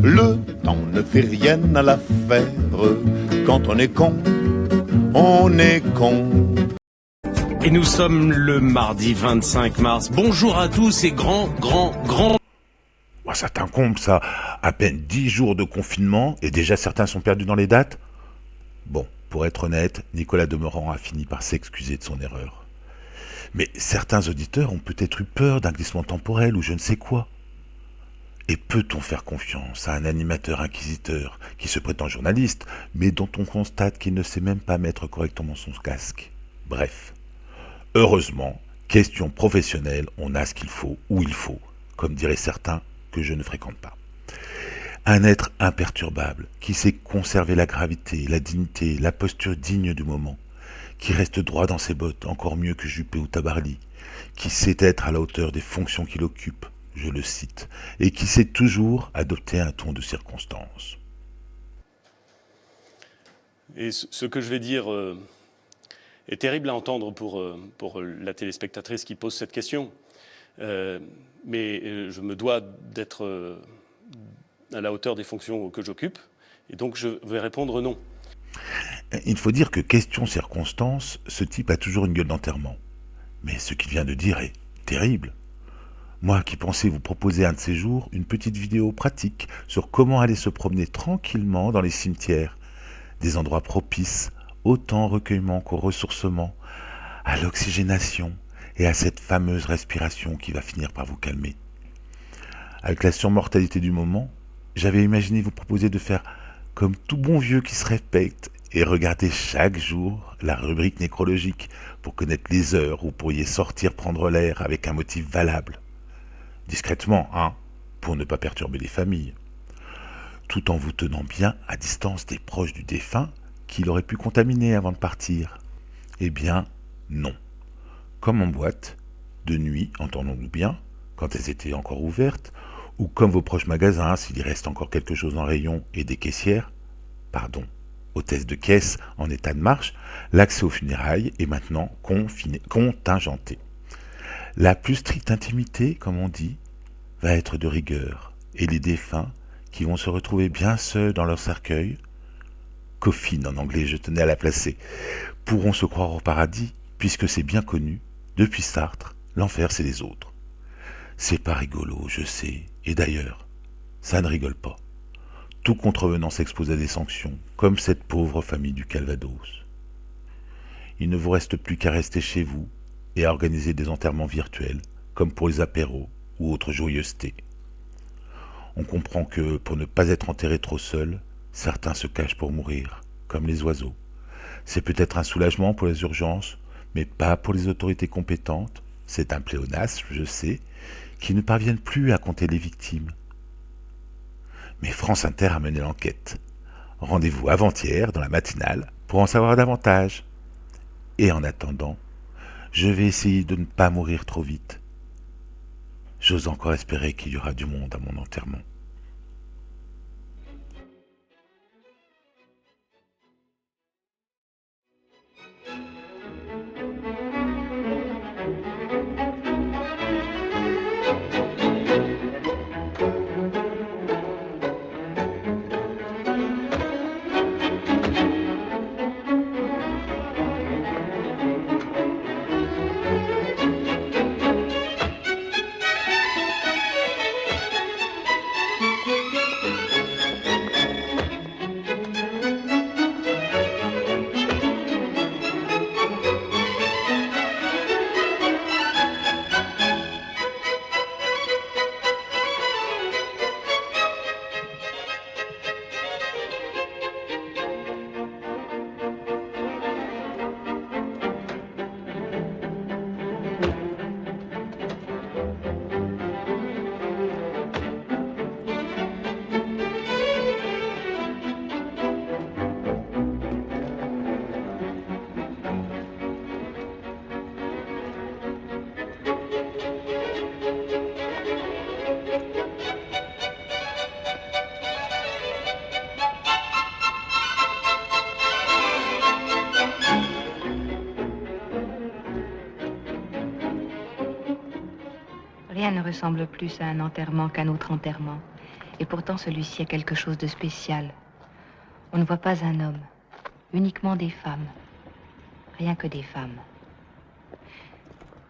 Le temps ne fait rien à l'affaire. Quand on est con, on est con. Et nous sommes le mardi 25 mars. Bonjour à tous et grand. Ouais, ça t'incombe, ça. À peine 10 jours de confinement et déjà certains sont perdus dans les dates. Bon, pour être honnête, Nicolas Demorand a fini par s'excuser de son erreur. Mais certains auditeurs ont peut-être eu peur d'un glissement temporel ou je ne sais quoi. Et peut-on faire confiance à un animateur inquisiteur qui se prétend journaliste, mais dont on constate qu'il ne sait même pas mettre correctement son casque? Bref. Heureusement, question professionnelle, on a ce qu'il faut, où il faut, comme diraient certains que je ne fréquente pas. Un être imperturbable, qui sait conserver la gravité, la dignité, la posture digne du moment, qui reste droit dans ses bottes, encore mieux que Juppé ou Tabarly, qui sait être à la hauteur des fonctions qu'il occupe, je le cite, et qui sait toujours adopter un ton de circonstance. Et ce que je vais dire est terrible à entendre pour la téléspectatrice qui pose cette question. Mais je me dois d'être à la hauteur des fonctions que j'occupe, et donc je vais répondre non. Il faut dire que question circonstance, ce type a toujours une gueule d'enterrement. Mais ce qu'il vient de dire est terrible. Moi qui pensais vous proposer un de ces jours une petite vidéo pratique sur comment aller se promener tranquillement dans les cimetières, des endroits propices autant au recueillement qu'au ressourcement, à l'oxygénation et à cette fameuse respiration qui va finir par vous calmer. Avec la surmortalité du moment, j'avais imaginé vous proposer de faire comme tout bon vieux qui se respecte et regarder chaque jour la rubrique nécrologique pour connaître les heures où vous pourriez sortir prendre l'air avec un motif valable. Discrètement, hein, pour ne pas perturber les familles. Tout en vous tenant bien à distance des proches du défunt qu'il aurait pu contaminer avant de partir. Eh bien, non. Comme en boîte, de nuit, entendons-nous bien, quand elles étaient encore ouvertes, ou comme vos proches magasins, s'il y reste encore quelque chose en rayon et des caissières, hôtesse de caisse en état de marche, l'accès aux funérailles est maintenant contingenté. La plus stricte intimité, comme on dit, va être de rigueur, et les défunts, qui vont se retrouver bien seuls dans leur cercueil, coffin en anglais, je tenais à la placer, pourront se croire au paradis, puisque c'est bien connu, depuis Sartre, l'enfer c'est les autres. C'est pas rigolo, je sais, et d'ailleurs, ça ne rigole pas. Tout contrevenant s'expose à des sanctions, comme cette pauvre famille du Calvados. Il ne vous reste plus qu'à rester chez vous et à organiser des enterrements virtuels, comme pour les apéros ou autres joyeusetés. On comprend que, pour ne pas être enterré trop seul, certains se cachent pour mourir, comme les oiseaux. C'est peut-être un soulagement pour les urgences, mais pas pour les autorités compétentes, c'est un pléonasme, je sais, qui ne parviennent plus à compter les victimes. Mais France Inter a mené l'enquête. Rendez-vous avant-hier, dans la matinale, pour en savoir davantage. Et en attendant, je vais essayer de ne pas mourir trop vite. J'ose encore espérer qu'il y aura du monde à mon enterrement. Rien ne ressemble plus à un enterrement qu'un autre enterrement. Et pour pourtant celui-ci a quelque chose de spécial. On ne voit pas un homme, uniquement des femmes. Rien que des femmes.